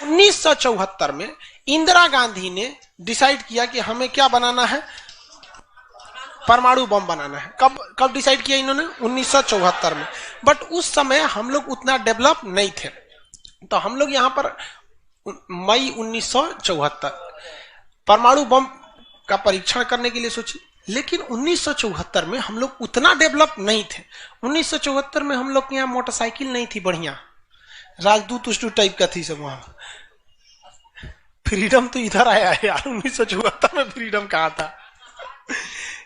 1974 में इंदिरा गांधी ने डिसाइड किया कि हमें क्या बनाना है, परमाणु बम बनाना है। कब डिसाइड किया इन्होंने? 1974 में। बट उस समय हम लोग उतना डेवलप नहीं थे, तो हम लोग यहां पर मई 1974 परमाणु बम का परीक्षण करने के लिए सोचे। लेकिन 1974 में हम लोग उतना डेवलप नहीं थे। 1974 में हम लोग के यहाँ मोटरसाइकिल नहीं थी बढ़िया, राजदूत उष्टू टाइप का थी सब। वहां फ्रीडम तो इधर आया है यार, 1974 में फ्रीडम कहां था?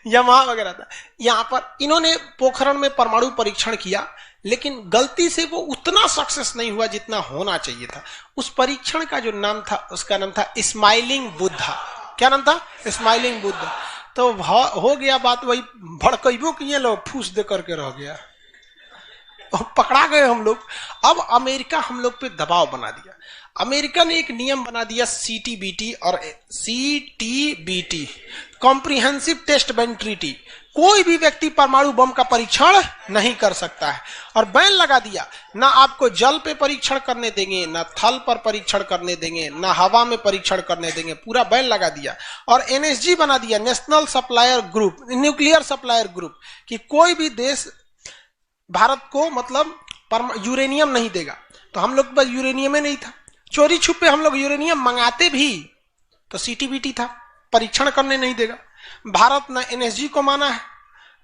यमहा वगैरह था। यहां पर इन्होंने पोखरण में परमाणु परीक्षण किया, लेकिन गलती से वो उतना सक्सेस नहीं हुआ जितना होना चाहिए था। उस परीक्षण का जो नाम था, उसका नाम था स्माइलिंग बुद्धा। क्या नाम था? स्माइलिंग बुद्धा। तो हो गया बात वही, भड़कइबो किए लोग, फूस दे करके रह गया, पकड़ा गए हम लोग। अब अमेरिका हम लोग पे दबाव बना दिया। अमेरिका ने एक नियम बना दिया, सीटीबीटी और CTBT, comprehensive test ban treaty. कोई भी व्यक्ति परमाणु बम का परीक्षण नहीं कर सकता है, और बैन लगा दिया। ना आपको जल पे परीक्षण करने देंगे, ना थल पर परीक्षण करने देंगे, ना हवा में परीक्षण करने देंगे, पूरा बैन लगा दिया। और एनएसजी बना दिया, national supplier group, nuclear supplier group, कि कोई भी देश भारत को मतलब यूरेनियम नहीं देगा। तो हम लोग पास यूरेनियम नहीं था, चोरी छुपे हम लोग यूरेनियम मंगाते भी तो सीटीबीटी था, परीक्षण करने नहीं देगा। भारत ना एनएसजी को माना है,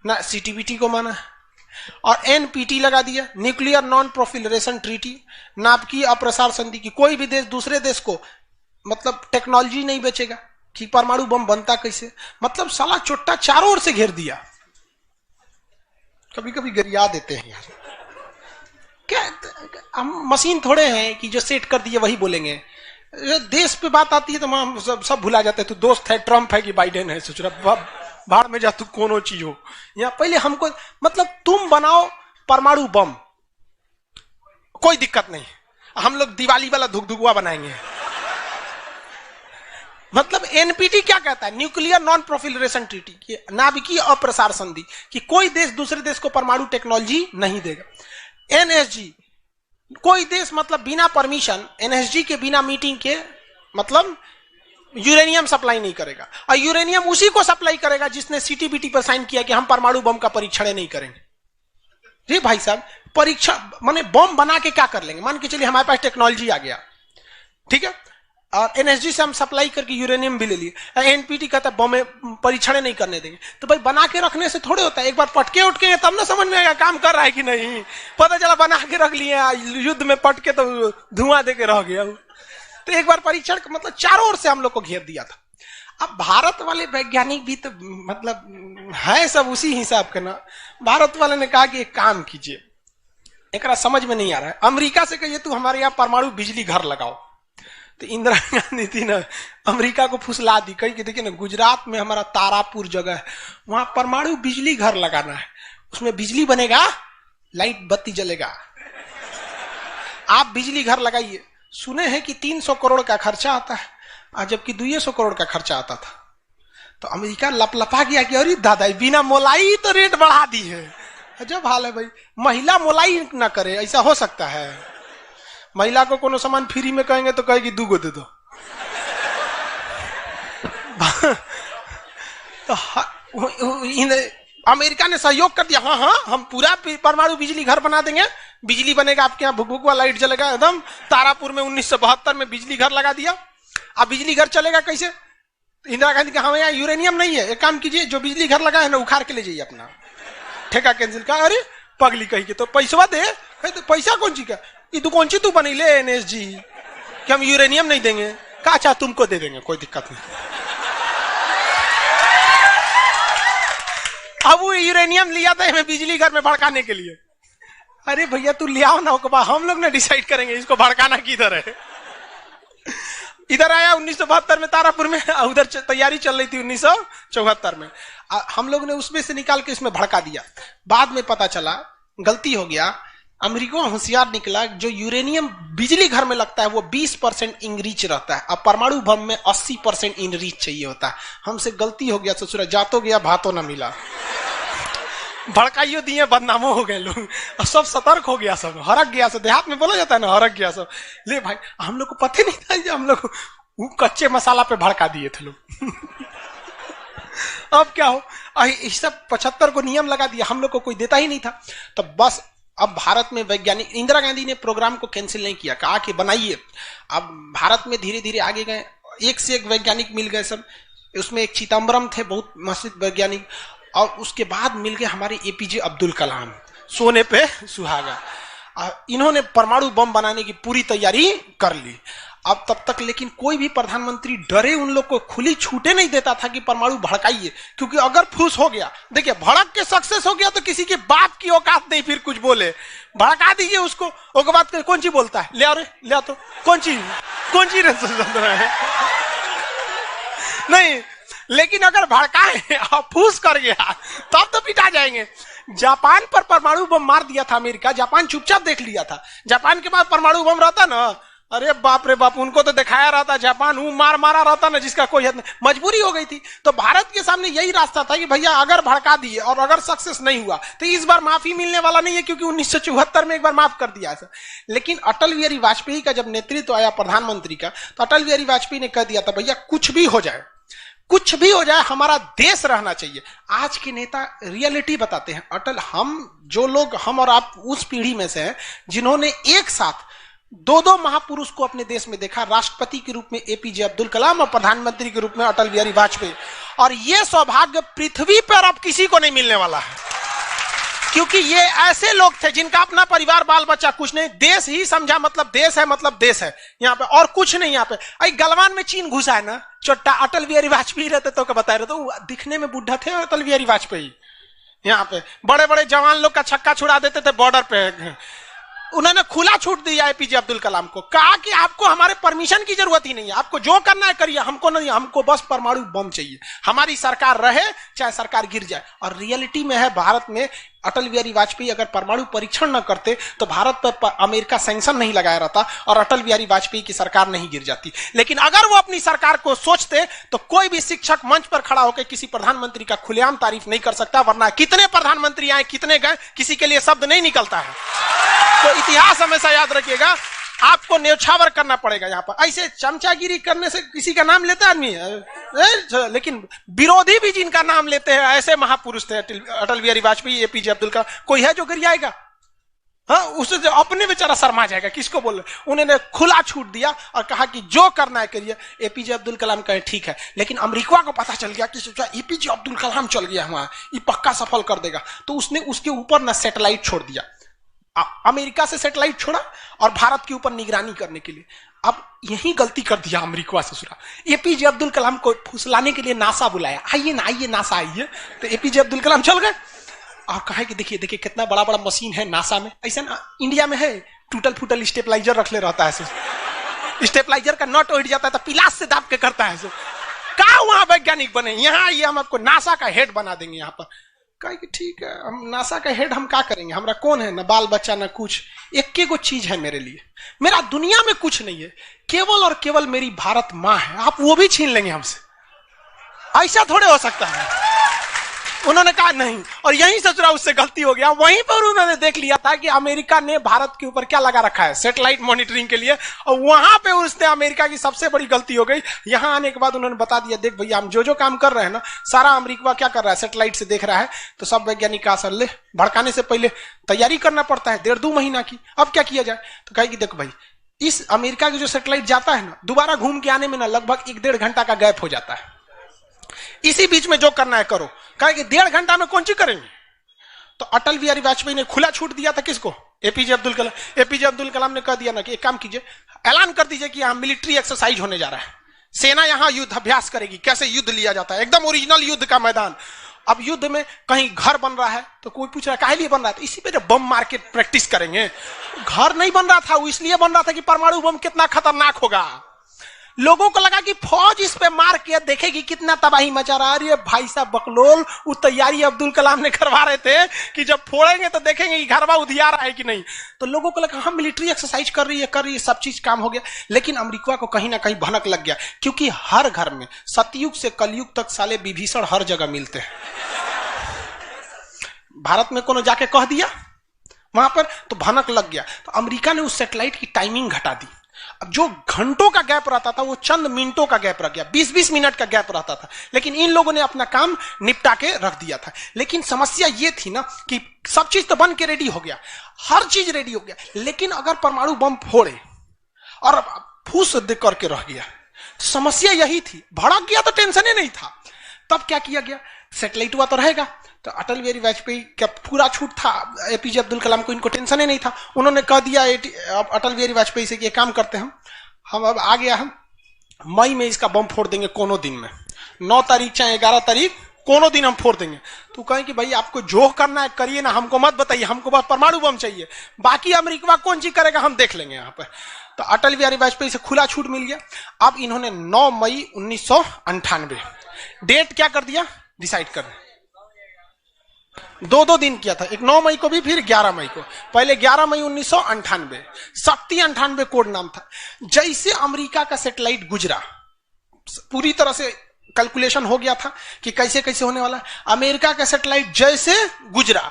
ना सीटीबीटी को माना है। और एनपीटी लगा दिया, न्यूक्लियर नॉन प्रोफिलरेशन ट्रीटी, नाभिकीय अप्रसार संधि, की कोई भी देश दूसरे देश को मतलब टेक्नोलॉजी नहीं बेचेगा कि परमाणु बम बनता कैसे। मतलब साला चोट्टा चारों ओर से घेर दिया। कभी कभी गरिया देते हैं यार, क्या हम मशीन थोड़े हैं कि जो सेट कर दिए वही बोलेंगे। देश पे बात आती है तो हम सब भुला जाते हैं। तू दोस्त है, ट्रंप है कि बाइडेन है, सोच रहा बाहर में जा, तू कोनो चीज हो। या पहले हमको मतलब तुम बनाओ परमाणु बम, कोई दिक्कत नहीं, हम लोग दिवाली वाला धुकधुकुआ बनाएंगे। मतलब एनपीटी क्या कहता है? न्यूक्लियर नॉन प्रोफिलरेशन ट्रीटी, नाभिकीय अप्रसार संधि, कि कोई देश दूसरे देश को परमाणु टेक्नोलॉजी नहीं देगा। एनएसजी, कोई देश मतलब बिना परमिशन, एनएसजी के बिना मीटिंग के मतलब यूरेनियम सप्लाई नहीं करेगा। और यूरेनियम उसी को सप्लाई करेगा जिसने सीटीबीटी पर साइन किया कि हम परमाणु बम का परीक्षण नहीं करेंगे। जी भाई साहब, परीक्षा माने बम बना के क्या कर लेंगे? मान के चलिए हमारे पास टेक्नोलॉजी आ गया, ठीक है, और एनएसजी से हम सप्लाई करके यूरेनियम भी ले लिए। एनपीटी कहता है बम परीक्षण नहीं करने देंगे। तो भाई बना के रखने से थोड़े होता है, एक बार पटके उठके तब ना समझ में आएगा काम कर रहा है कि नहीं। पता चला बना के रख लिए, युद्ध में पटके तो धुआं दे के रह गया। तो एक बार परीक्षण मतलब चारों ओर से हम लोग को घेर दिया था। अब भारत वाले वैज्ञानिक भी तो मतलब है सब उसी हिसाब के ना। भारत वाले ने कहा कि एक काम कीजिए, एक समझ में नहीं आ रहा है, अमेरिका से कहिए तू हमारे यहाँ परमाणु बिजली घर लगाओ। तो इंदिरा गांधी थी ना, अमेरिका को फुसला दी, कही कि देखिए ना, गुजरात में हमारा तारापुर जगह है, वहां परमाणु बिजली घर लगाना है, उसमें बिजली बनेगा, लाइट बत्ती जलेगा, आप बिजली घर लगाइए। सुने हैं कि 300 करोड़ का खर्चा आता है, जबकि 200 करोड़ का खर्चा आता था। तो अमेरिका लपलपा गया कि अरे दादा, बिना मोलाई तो रेट बढ़ा दी है। अजब हाल है भाई, महिला मोलाई ना करे, ऐसा हो सकता है? महिला को कोनो सामान फ्री में कहेंगे तो कहेगी 2 गो दे दो। तो अमेरिका ने सहयोग कर दिया, हाँ हम पूरा परमाणु बिजली घर बना देंगे, बिजली बनेगा, आपके यहाँ भुकभुकवा लाइट जलेगा एकदम। तारापुर में 1972 में बिजली घर लगा दिया। अब बिजली घर चलेगा कैसे? इंदिरा गांधी का हमें यहाँ यूरेनियम नहीं है, एक काम कीजिए, जो बिजली घर लगा है ना उखाड़ के ले जाइए, अपना ठेका कैंसिल का। अरे पगली कही के तो पैसा दे, तो पैसा कौन ची का, ये तू कौन सी तू बनी ले एनएसजी कि हम यूरेनियम नहीं देंगे, का चाह तुमको दे देंगे, कोई दिक्कत नहीं। अब वो यूरेनियम लिया था हमें बिजली घर में भड़काने के लिए। अरे भैया तू ले आओ ना, हम लोग ने डिसाइड करेंगे इसको भड़काना किधर है। इधर आया 1972 में तारापुर में, उधर तैयारी चल रही थी 1974 में। हम लोग ने उसमें से निकाल के इसमें भड़का दिया। बाद में पता चला गलती हो गया, अमेरिका होशियार निकला, जो यूरेनियम बिजली घर में लगता है वो 20% इनरिच रहता है, अब परमाणु बम में 80% इनरिच चाहिए होता है। हमसे गलती हो गया, ससुरा जातो गया भातो ना मिला। भड़काइयो दिए, बदनामो हो गए लोग, और सब सतर्क हो गया, सब हरक गया। सब देहात में बोला जाता है ना, हरक गया सब। ले भाई, हम लोग को पता नहीं था कि हम लोग वो कच्चे मसाला पे भड़का दिए थे लोग। अब क्या हो, इस सब 75 को नियम लगा दिया, हम लोग को कोई देता ही नहीं था। तो बस अब भारत में वैज्ञानिक, इंदिरा गांधी ने प्रोग्राम को कैंसिल नहीं किया, कहा कि बनाइए। अब भारत में धीरे धीरे आगे गए, एक से एक वैज्ञानिक मिल गए सब। उसमें एक चिदम्बरम थे, बहुत मशहूर वैज्ञानिक, और उसके बाद मिल गए हमारे एपीजे अब्दुल कलाम, सोने पे सुहागा। इन्होंने परमाणु बम बनाने की पूरी तैयारी कर ली। अब तब तक लेकिन कोई भी प्रधानमंत्री डरे उन लोग को खुली छूटे नहीं देता था कि परमाणु भड़काइए, क्योंकि अगर फूस हो गया, देखिए भड़क के सक्सेस हो गया तो किसी के बाप की औकात नहीं फिर कुछ बोले। भड़का दीजिए उसको, उसके बाद कौन सी बोलता है, ले आओ रे, ले आओ तो कौन सी है नहीं। लेकिन अगर भड़काए और फूस कर गया तब तो पिटा जाएंगे। जापान पर परमाणु बम मार दिया था अमेरिका, जापान चुपचाप देख लिया था। जापान के पास परमाणु बम रहता ना, अरे बाप रे बाप, उनको तो दिखाया रहता जापान, वो मारा रहता ना जिसका कोई हद नहीं। मजबूरी हो गई थी। तो भारत के सामने यही रास्ता था कि भैया अगर भड़का दिए और अगर सक्सेस नहीं हुआ तो इस बार माफी मिलने वाला नहीं है, क्योंकि 1974 में एक बार माफ कर दिया था। लेकिन अटल बिहारी वाजपेयी का जब नेतृत्व आया प्रधानमंत्री का, तो अटल बिहारी वाजपेयी ने कह दिया था भैया कुछ भी हो जाए, कुछ भी हो जाए, हमारा देश रहना चाहिए। आज के नेता रियलिटी बताते हैं। अटल, हम और आप उस पीढ़ी में से हैं जिन्होंने एक साथ दो महापुरुष को अपने देश में देखा, राष्ट्रपति के रूप में एपीजे अब्दुल कलाम और प्रधानमंत्री के रूप में अटल बिहारी वाजपेयी। और यह सौभाग्य पृथ्वी पर अब किसी को नहीं मिलने वाला है, क्योंकि ये ऐसे लोग थे जिनका अपना परिवार बाल बच्चा कुछ नहीं, देश ही समझा मतलब देश है, मतलब देश है यहाँ पे, और कुछ नहीं। यहाँ पे गलवान में चीन घुसा है ना, छोटा अटल बिहारी वाजपेयी रहते तो बता रहे, तो दिखने में बुढ़ा थे अटल बिहारी वाजपेयी। यहाँ पे बड़े बड़े जवान लोग का छक्का छुड़ा देते थे बॉर्डर पे। उन्होंने खुला छूट दिया एपीजे अब्दुल कलाम को, कहा कि आपको हमारे परमिशन की जरूरत ही नहीं है, आपको जो करना है करिए, हमको नहीं, हमको बस परमाणु बम चाहिए, हमारी सरकार रहे चाहे सरकार गिर जाए। और रियलिटी में है, भारत में अटल बिहारी वाजपेयी अगर परमाणु परीक्षण न करते तो भारत पर अमेरिका सैंक्शन नहीं लगाया रहता और अटल बिहारी वाजपेयी की सरकार नहीं गिर जाती। लेकिन अगर वो अपनी सरकार को सोचते तो कोई भी शिक्षक मंच पर खड़ा होकर किसी प्रधानमंत्री का खुलेआम तारीफ नहीं कर सकता, वरना कितने प्रधानमंत्री आए, कितने गए, किसी के लिए शब्द नहीं निकलता है। तो इतिहास हमेशा याद रखिएगा, आपको न्यौछावर करना पड़ेगा। यहाँ पर ऐसे चमचागिरी करने से किसी का नाम लेता आदमी, लेकिन विरोधी भी जिनका नाम लेते हैं ऐसे महापुरुष थे अटल बिहारी वाजपेयी, एपीजे अब्दुल कलाम। कोई है जो गिरियाएगा? हाँ, उसे जो अपने बेचारा शर्मा जाएगा, किसको बोल रहे। उन्होंने खुला छूट दिया और कहा कि जो करना है करिए। एपीजे अब्दुल कलाम कहे ठीक है, लेकिन अमेरिका को पता चल गया कि सोचा एपीजे अब्दुल कलाम चल गया वहां, ये पक्का सफल कर देगा, तो उसने उसके ऊपर ना सैटेलाइट छोड़ दिया। अमेरिका से सैटेलाइट छोड़ा और भारत के ऊपर निगरानी करने के लिए। अब यही गलती कर दिया अमेरिका से सुना। एपीजे अब्दुल कलाम को फुसलाने के लिए नासा बुलाया, आइए ना, आइए नासा आइए। तो एपीजे अब्दुल कलाम चल गए और कहा कि देखिए देखिए कितना बड़ा बड़ा मशीन है नासा में। ऐसा ना इंडिया में है, टूटल फूटल स्टेबलाइजर रख ले रहता है, स्टेबलाइजर का नट उठ जाता है तो पिलास से दाब के करता है। कहा वहां वैज्ञानिक बने, यहाँ आइए, हम आपको नासा का हेड बना देंगे। यहाँ पर कहा कि ठीक है, हम नासा का हेड हम क्या करेंगे, हमारा कौन है, ना बाल बच्चा ना कुछ, एक को चीज है मेरे लिए, मेरा दुनिया में कुछ नहीं है, केवल और केवल मेरी भारत माँ है, आप वो भी छीन लेंगे हमसे, ऐसा थोड़े हो सकता है। उन्होंने कहा नहीं, और यहीं से चुरा उससे गलती हो गया। वहीं पर उन्होंने देख लिया था कि अमेरिका ने भारत के ऊपर क्या लगा रखा है, सैटेलाइट मॉनिटरिंग के लिए, और वहां पे उसने अमेरिका की सबसे बड़ी गलती हो गई। यहां आने के बाद उन्होंने बता दिया, देख भैया हम जो काम कर रहे हैं ना, सारा अमेरिका क्या कर रहा है, सैटेलाइट से देख रहा है। तो सब वैज्ञानिक का असर ले, भड़काने से पहले तैयारी करना पड़ता है 1.5-2 महीना की। अब क्या किया जाए, तो कहे कि देखो भाई, इस अमेरिका की जो सैटेलाइट जाता है ना, दोबारा घूम के आने में ना लगभग 1-1.5 घंटा का गैप हो जाता है। इसी बीच में जो करना है करो। कहा कि 1.5 घंटा में कौन सी करेंगे। तो अटल बिहारी वाजपेयी ने खुला छूट दिया था किसको, एपीजे अब्दुल कलाम। एपीजे अब्दुल कलाम ने कह दिया ना कि एक काम कीजिए, ऐलान कर दीजिए कि यहाँ मिलिट्री एक्सरसाइज होने जा रहा है, सेना यहाँ युद्ध अभ्यास करेगी, कैसे युद्ध लिया जाता है, एकदम ओरिजिनल युद्ध का मैदान। अब युद्ध में कहीं घर बन रहा है तो कोई पूछ रहा है काहे लिए बन रहा है, तो इसी पे जब बम मार के प्रैक्टिस करेंगे। घर नहीं बन रहा था, वो इसलिए बन रहा था कि परमाणु बम कितना खतरनाक होगा। लोगों को लगा कि फौज इस पे मार के देखेगी कितना तबाही मचा रहा है। अरे भाई साहब बकलोल, वो तैयारी अब्दुल कलाम ने करवा रहे थे कि जब फोड़ेंगे तो देखेंगे कि घरवा उधिया रहा है कि नहीं। तो लोगों को लगा हम मिलिट्री एक्सरसाइज कर रही है, सब चीज काम हो गया। लेकिन अमेरिका को कहीं ना कहीं भनक लग गया, क्योंकि हर घर में सतयुग से कलयुग तक साले विभीषण हर जगह मिलते हैं। भारत में कोनो जाके कह दिया वहां पर तो भनक लग गया, तो अमेरिका ने उस सैटेलाइट की टाइमिंग घटा दी। अब जो घंटों का गैप रहता था वो चंद मिनटों का गैप रह गया, 20-20 मिनट का गैप रहता था, लेकिन इन लोगों ने अपना काम निपटा के रख दिया था। लेकिन समस्या ये थी ना कि सब चीज तो बन के रेडी हो गया, हर चीज रेडी हो गया, लेकिन अगर परमाणु बम फोड़े और फूस करके रह गया, समस्या यही थी। भड़क गया तो टेंशन ही नहीं था। तब क्या किया गया, सैटेलाइट हुआ तो रहेगा, तो अटल बिहारी वाजपेयी का पूरा छूट था, एपीजे अब्दुल कलाम को इनको टेंशन ही नहीं था। उन्होंने कह दिया अटल बिहारी वाजपेयी से कि ये काम करते हैं हम अब आ गया, हम मई में इसका बम फोड़ देंगे कोनो दिन में, 9 तारीख चाहे 11 तारीख कोनो दिन हम फोड़ देंगे। तो कहें कि भाई आपको जो करना है करिए ना, हमको मत बताइए, हमको बस परमाणु बम चाहिए, बाकी अमेरिका कौन चीज करेगा हम देख लेंगे यहाँ पर। तो अटल बिहारी वाजपेयी से खुला छूट मिल गया। अब इन्होंने 9 मई 1998 डेट क्या कर दिया, डिसाइड कर, 2 दिन किया था, एक 9 मई को भी, फिर 11 मई को। पहले 11 मई 1998 शक्ति 98 कोड नाम था। जैसे अमेरिका का सैटेलाइट गुजरा, पूरी तरह से कैलकुलेशन हो गया था कि कैसे कैसे होने वाला है। अमेरिका का सैटेलाइट जैसे गुजरा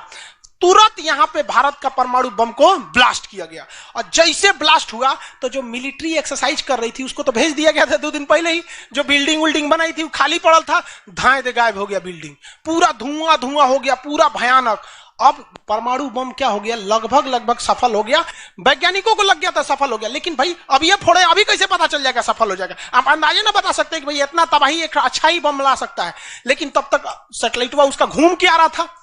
तुरंत यहां पे भारत का परमाणु बम को ब्लास्ट किया गया, और जैसे ब्लास्ट हुआ तो जो मिलिट्री एक्सरसाइज कर रही थी उसको तो भेज दिया गया था 2 दिन पहले ही। जो बिल्डिंग विल्डिंग बनाई थी वो खाली पड़ल था, धाए दे गायब हो गया बिल्डिंग, पूरा धुआं धुआं हो गया, पूरा भयानक। अब परमाणु बम क्या हो गया, लगभग सफल हो गया। वैज्ञानिकों को लग गया था सफल हो गया, लेकिन भाई अब ये फोड़े, अभी कैसे पता चल जाएगा सफल हो जाएगा। आप अंदाजे ना बता सकते कि भाई इतना तबाही एक अच्छा ही बम ला सकता है। लेकिन तब तक सैटेलाइट उसका घूम के आ रहा था,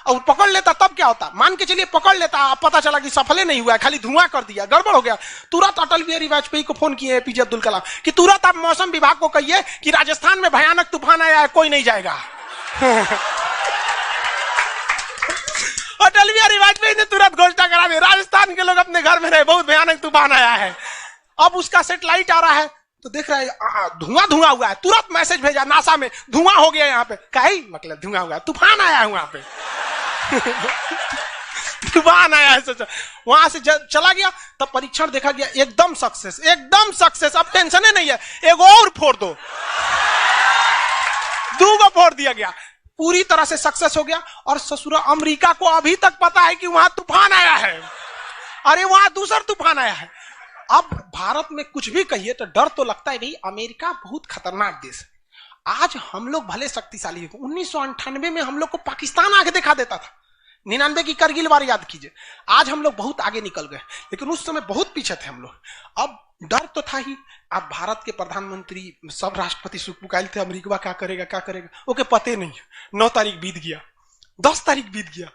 और पकड़ लेता तब क्या होता, मान के चलिए पकड़ लेता, अब पता चला कि सफल नहीं हुआ, खाली धुआं कर दिया, गड़बड़ हो गया। तुरंत अटल बिहारी वाजपेयी को फोन किए एपीजे अब्दुल कलाम कि तुरंत आप मौसम विभाग को कहिए कि राजस्थान में भयानक तूफान आया है, कोई नहीं जाएगा। अटल बिहारी वाजपेयी ने तुरंत घोषणा करा दी, राजस्थान के लोग अपने घर में रहे, बहुत भयानक तूफान आया है। अब उसका सैटेलाइट आ रहा है तो देख रहा है धुआं धुआं हुआ है, तुरंत मैसेज भेजा नासा में, धुआं हो गया यहाँ पे, काहे मतलब धुआं हुआ है, तूफान आया है वहां पे। तूफान आया है, सोचा वहां से चला गया, तब परीक्षण देखा गया, एकदम सक्सेस। अब टेंशन ही नहीं है, एक और फोड़ दो, 2 फोड़ दिया गया, पूरी तरह से सक्सेस हो गया। और ससुरा अमेरिका को अभी तक पता है कि वहां तूफान आया है, अरे वहां दूसरा तूफान आया है। अब भारत में कुछ भी कहिए तो डर तो लगता है, भाई अमेरिका बहुत खतरनाक देश है। आज हम लोग भले शक्तिशाली है, 1998 में हम लोग को पाकिस्तान आगे दिखा देता था, 99 की करगिल वार याद कीजिए। आज हम लोग बहुत आगे निकल गए, लेकिन उस समय बहुत पीछे थे हम लोग। अब डर तो था ही। अब भारत के प्रधानमंत्री सब राष्ट्रपति सुखपुकाइल थे, अमेरिका क्या करेगा, ओके पते नहीं। 9 तारीख बीत गया, 10 तारीख बीत गया,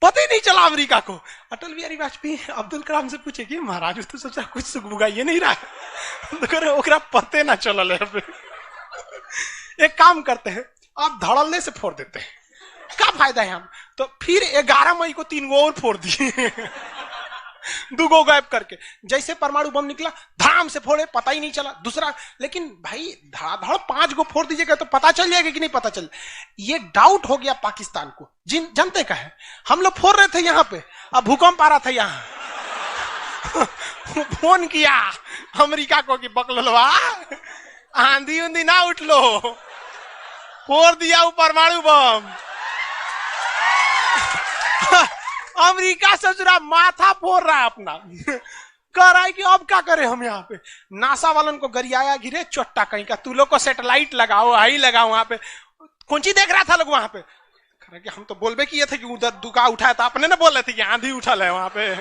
पता ही नहीं चला अमेरिका को। अटल बिहारी वाजपेयी अब्दुल कलाम से पूछे कि महाराज तो सोचा कुछ सुखबुगाइए नहीं रहा, तो ओकरा पते ना चलल है। एक काम करते हैं, आप धड़ल्ले से फोड़ देते हैं, क्या फायदा है हम। तो फिर 11 मई को 3 और फोड़ दिए, 2 गायब करके। जैसे परमाणु बम निकला धाम से फोड़े, पता ही नहीं चला दूसरा। लेकिन भाई धड़ाधड़ 5 फोड़ दीजिएगा तो पता चल जाएगा कि नहीं पता चल। ये डाउट हो गया पाकिस्तान को, जनते का है। हम लोग फोड़ रहे थे यहाँ पे, अब भूकंप आ रहा था यहाँ। फोन किया अमेरिका को कि बकलवा आंधी उंधी ना उठ लो, फोड़ दिया वो परमाणु बम। अमेरिका ससुरा माथा फोड़ रहा है अपना, कह रहा है कि अब क्या करें हम। यहाँ पे नासा वालन को गरियाया, गिरे चोट्टा कहीं का, तू लोग को सैटेलाइट लगाओ, हाई लगाओ। वहां पे कौन चीज देख रहा था लोग वहां पे, कि हम तो बोलबे किए थे कि उधर दुका उठाया था, अपने ना बोल रहे थे कि आंधी उठल है वहां पे।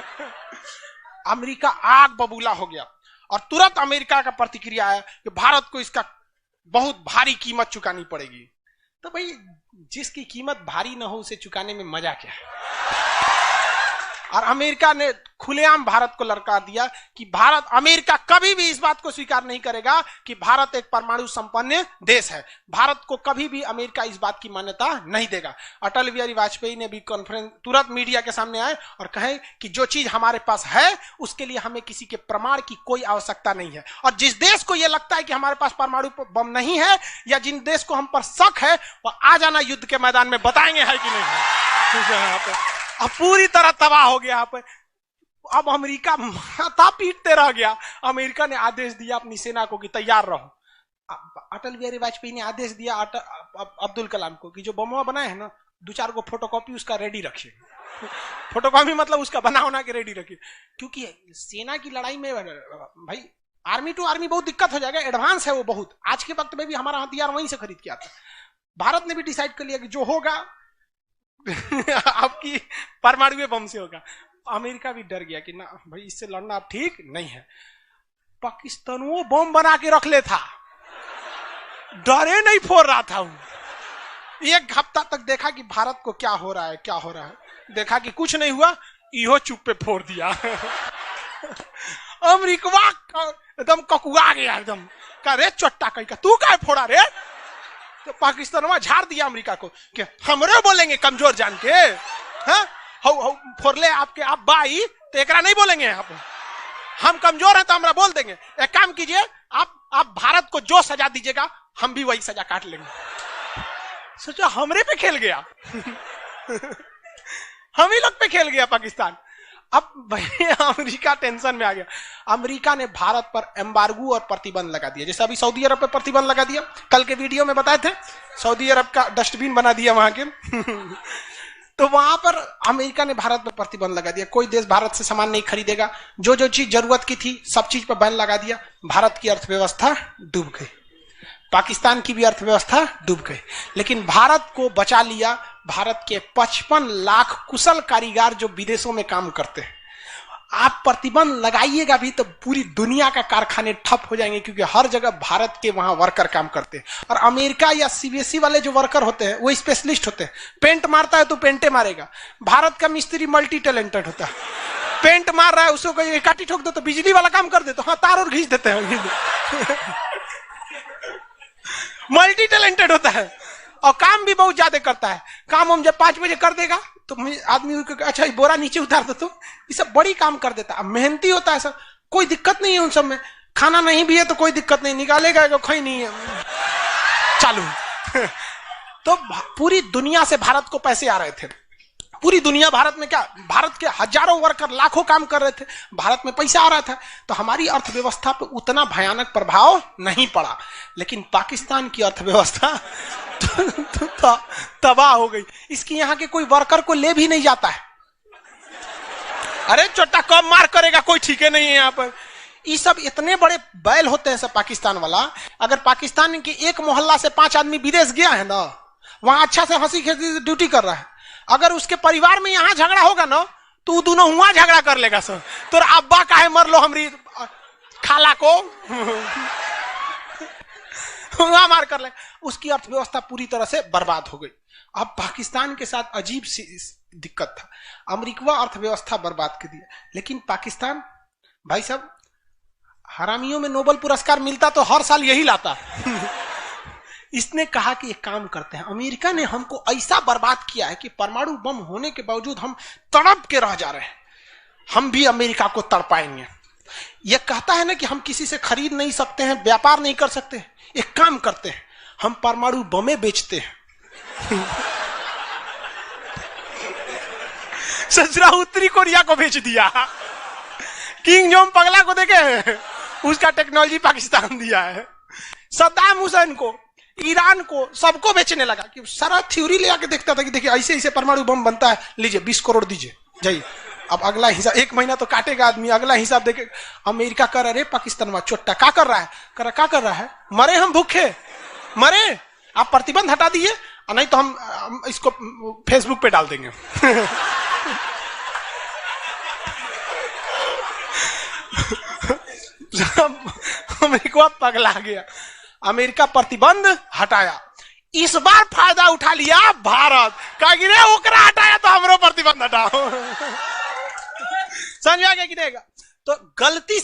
अमेरिका आग बबूला हो गया, और तुरंत अमेरिका का प्रतिक्रिया आया कि भारत को इसका बहुत भारी कीमत चुकानी पड़ेगी। तो भाई जिसकी कीमत भारी ना हो उसे चुकाने में मजा क्या है। और अमेरिका ने खुलेआम भारत को लड़का दिया कि अमेरिका कभी भी इस बात को स्वीकार नहीं करेगा कि भारत एक परमाणु संपन्न देश है। भारत को कभी भी अमेरिका इस बात की मान्यता नहीं देगा। अटल बिहारी वाजपेयी ने भी कॉन्फ्रेंस तुरंत मीडिया के सामने आए और कहे कि जो चीज हमारे पास है उसके लिए हमें किसी के प्रमाण की कोई आवश्यकता नहीं है, और जिस देश को यह लगता है कि हमारे पास परमाणु बम नहीं है या जिन देश को हम पर शक है वो आ जाना युद्ध के मैदान में, बताएंगे है कि नहीं है। अब पूरी तरह तबाह हो गया यहाँ पे। अब अमेरिका माथा पीटते रह गया। अमेरिका ने आदेश दिया अपनी सेना को कि तैयार रहो। अटल बिहारी वाजपेयी ने आदेश दिया अब्दुल कलाम को कि जो बम बनाए हैं ना दो चार को फोटोकॉपी उसका रेडी रखिए। फोटोकॉपी मतलब उसका बना के रेडी रखिए, क्योंकि सेना की लड़ाई में भाई आर्मी टू आर्मी बहुत दिक्कत हो जाएगा, एडवांस है वो बहुत। आज के वक्त में भी हमारा हथियार वहीं से खरीद के आता है। भारत ने भी डिसाइड कर लिया कि जो होगा आपकी परमाणु बम से होगा। अमेरिका भी डर गया कि ना भाई इससे लड़ना अब ठीक नहीं है। पाकिस्तान वो बम बना के रख ले था, डरे नहीं फोड़ रहा था। एक हफ्ता तक देखा कि भारत को क्या हो रहा है क्या हो रहा है, देखा कि कुछ नहीं हुआ, इहो चुप पे फोड़ दिया। अमेरिका एकदम ककुआ गया, एकदम का रे चोट्टा कहीं का तू क्या फोड़ा रे। तो पाकिस्तान वहां झाड़ दिया अमेरिका को कि हमरे बोलेंगे कमजोर जान के, हाँ फोड़ ले आपके आप बाई तो एकरा नहीं बोलेंगे, हम कमजोर हैं तो हमरा बोल देंगे। एक काम कीजिए, आप भारत को जो सजा दीजिएगा हम भी वही सजा काट लेंगे। सोचा हमरे पे खेल गया। हम ही लोग पे खेल गया पाकिस्तान। अब भाई अमेरिका टेंशन में आ गया। अमेरिका ने भारत पर एम्बार्गो और प्रतिबंध लगा दिया, जैसे अभी सऊदी अरब पे प्रतिबंध लगा दिया, कल के वीडियो में बताए थे, सऊदी अरब का डस्टबिन बना दिया वहां के। तो वहां पर अमेरिका ने भारत पर प्रतिबंध लगा दिया, कोई देश भारत से सामान नहीं खरीदेगा, जो जो चीज जरूरत की थी सब चीज पर बैन लगा दिया। भारत की अर्थव्यवस्था डूब गई, पाकिस्तान की भी अर्थव्यवस्था डूब गई, लेकिन भारत को बचा लिया भारत के 55 लाख कुशल कारीगर जो विदेशों में काम करते हैं। आप प्रतिबंध लगाइएगा भी तो पूरी दुनिया का कारखाने ठप हो जाएंगे, क्योंकि हर जगह भारत के वहां वर्कर काम करते हैं। और अमेरिका या सीबीएसई वाले जो वर्कर होते हैं वो स्पेशलिस्ट होते हैं, पेंट मारता है तो पेंटे मारेगा। भारत का मिस्त्री मल्टी टैलेंटेड होता है, पेंट मार रहा है उसको काटी ठोक दो तो बिजली वाला काम कर दे, तो हाँ तार और घींच देते हैं। मल्टी टैलेंटेड होता है और काम भी बहुत ज्यादा करता है। काम हम जब 5 बजे कर देगा तो आदमी अच्छा बोरा नीचे उतार दो, तो ये सब बड़ी काम कर देता है, मेहनती होता है सब, कोई दिक्कत नहीं है उन सब में। खाना नहीं भी है तो कोई दिक्कत नहीं, निकालेगा तो खई नहीं है चालू। तो पूरी दुनिया से भारत को पैसे आ रहे थे, पूरी दुनिया भारत में क्या, भारत के हजारों वर्कर लाखों काम कर रहे थे, भारत में पैसा आ रहा था, तो हमारी अर्थव्यवस्था पे उतना भयानक प्रभाव नहीं पड़ा। लेकिन पाकिस्तान की अर्थव्यवस्था तबाह हो गई। इसकी यहां के कोई वर्कर को ले भी नहीं जाता है। अरे चोटा कब मार करेगा कोई ठीक है नहीं है यहाँ पर। ये सब इतने बड़े बैल होते हैं सब पाकिस्तान वाला। अगर पाकिस्तान के एक मोहल्ला से 5 आदमी विदेश गया है ना, वहां अच्छा से हंसी खेसी ड्यूटी कर रहा है, अगर उसके परिवार में यहां झगड़ा होगा ना तो दोनों वहां झगड़ा कर लेगा सर, तो अब्बा काहे मर लो हमरी खाला को वहां मार कर ले। उसकी अर्थव्यवस्था पूरी तरह से बर्बाद हो गई। अब पाकिस्तान के साथ अजीब सी दिक्कत था, अमेरिका अर्थव्यवस्था बर्बाद कर दिया, लेकिन पाकिस्तान भाई साहब हरामियों में नोबेल पुरस्कार मिलता तो हर साल यही लाता। इसने कहा कि एक काम करते हैं, अमेरिका ने हमको ऐसा बर्बाद किया है कि परमाणु बम होने के बावजूद हम तड़प के रह जा रहे हैं, हम भी अमेरिका को तड़पाएंगे। यह कहता है ना कि हम किसी से खरीद नहीं सकते हैं, व्यापार नहीं कर सकते, एक काम करते हैं हम परमाणु बमें बेचते हैं। ससुरा उत्तरी कोरिया को बेच दिया, किंग जोंग पगला को देखे उसका टेक्नोलॉजी पाकिस्तान दिया है, सद्दाम हुसैन को, ईरान को, सबको बेचने लगा कि सारा थ्योरी ले आके देखता था कि देखिए ऐसे ऐसे परमाणु बम बनता है, लीजिए 20 करोड़ दीजिए जाइए। अब अगला हिसाब 1 महीना तो काटेगा आदमी, अगला हिसाब देखे। अमेरिका कर रहा है पाकिस्तान में चोट्टा क्या कर रहा है, क्या कर रहा है, मरे हम भूखे मरे, आप प्रतिबंध हटा दीजिए नहीं तो हम इसको फेसबुक पे डाल देंगे। अमेरिका पगला गया, अमेरिका प्रतिबंध हटाया। इस बार फायदा उठा लिया भारत, कहा कि रे ओकरा हटाया तो हमरो प्रतिबंध हटाओ। समझ आ गया कि देगा। तो गलती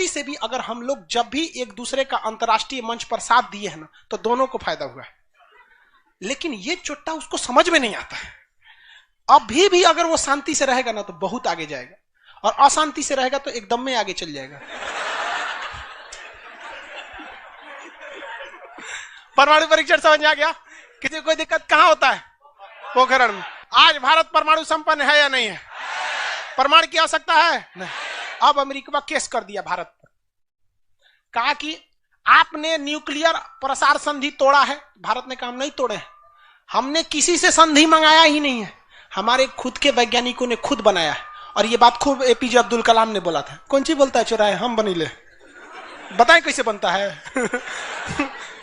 से भी अगर हम लोग जब भी एक दूसरे का अंतर्राष्ट्रीय मंच पर साथ दिए हैं ना तो दोनों को फायदा हुआ है, लेकिन ये चोट्टा उसको समझ में नहीं आता है। अभी भी अगर वो शांति से रहेगा ना तो बहुत आगे जाएगा, और अशांति से रहेगा तो एकदम में आगे चल जाएगा। परमाणु परीक्षण समझ में आ गया, किसी कोई दिक्कत कहां होता है, पोखरण में। आज भारत परमाणु संपन्न है या नहीं है, परमाणु की आवश्यकता है नहीं। अब अमेरिका केस कर दिया भारत पर, कहा कि आपने न्यूक्लियर प्रसार संधि तोड़ा है। भारत ने कहा हम नहीं तोड़े हैं, हमने किसी से संधि मंगाया ही नहीं है, हमारे खुद के वैज्ञानिकों ने खुद बनाया है। और ये बात खूब एपीजे अब्दुल कलाम ने बोला था। कौन सी बोलता है चौराहे, हम बनीले, बताएं कैसे बनता है।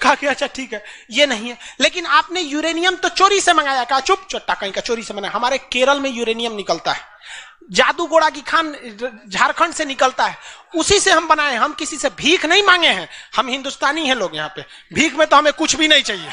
कहा कि अच्छा ठीक है, ये नहीं है। लेकिन आपने यूरेनियम तो चोरी से मंगाया, कहा चुप चट्टा कहीं का, चोरी से मंगाया। हमारे केरल में यूरेनियम निकलता है, जादूगोड़ा की खान झारखंड से निकलता है, उसी से हम बनाए। हम किसी से भीख नहीं मांगे हैं, हम हिंदुस्तानी हैं लोग, यहाँ पे भीख में तो हमें कुछ भी नहीं चाहिए।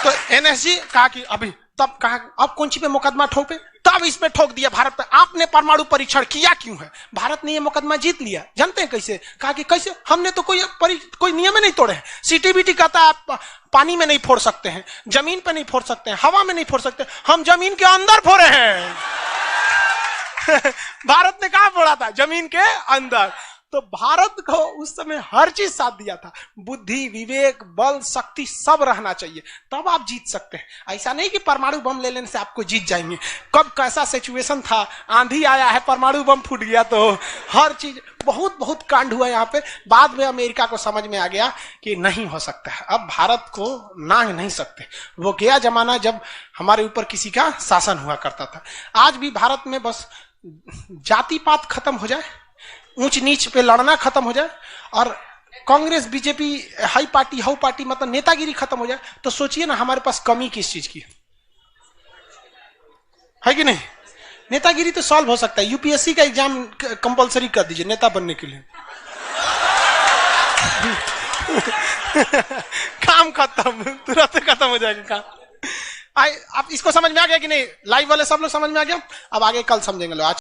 तो एनएसजी कहा कि अभी, तब कहा अब कौन सी पे मुकदमा ठोके, तब इस पे ठोक दिया भारत पे, आपने परमाणु परीक्षण किया क्यों है। भारत ने ये मुकदमा जीत लिया, जानते हैं कैसे, कहा कि कैसे, हमने तो कोई नियम नहीं तोड़े हैं। सीटीबीटी कहता है आप पानी में नहीं फोड़ सकते हैं, जमीन पे नहीं फोड़ सकते हैं, हवा में नहीं फोड़ सकते, हम जमीन के अंदर फोड़े हैं। भारत ने कहा फोड़ा था, जमीन के अंदर। तो भारत को उस समय हर चीज साथ दिया था, बुद्धि, विवेक, बल, शक्ति सब रहना चाहिए, तब आप जीत सकते हैं। ऐसा नहीं कि परमाणु बम ले लेने से आपको जीत जाएंगे। कब कैसा सिचुएशन था, आंधी आया है, परमाणु बम फूट गया, तो हर चीज बहुत बहुत कांड हुआ यहाँ पे। बाद में अमेरिका को समझ में आ गया कि नहीं हो सकता है, अब भारत को नांग नहीं सकते। वो गया जमाना जब हमारे ऊपर किसी का शासन हुआ करता था। आज भी भारत में बस जाति पात खत्म हो जाए, ऊंच नीच पे लड़ना खत्म हो जाए, और Congress BJP high party how party मतलब नेतागिरी खत्म हो जाए, तो सोचिए ना हमारे पास कमी किस चीज की है कि नहीं। नेतागिरी तो सॉल्व हो सकता है, यूपीएससी का एग्जाम कंपलसरी कर दीजिए नेता बनने के लिए। काम खत्म, तुरंत खत्म हो जाएगा काम। आप इसको समझ में आ गया कि नहीं, लाइव वाले सब लोग समझ में आ गया। अब आगे कल समझेंगे लोग। आज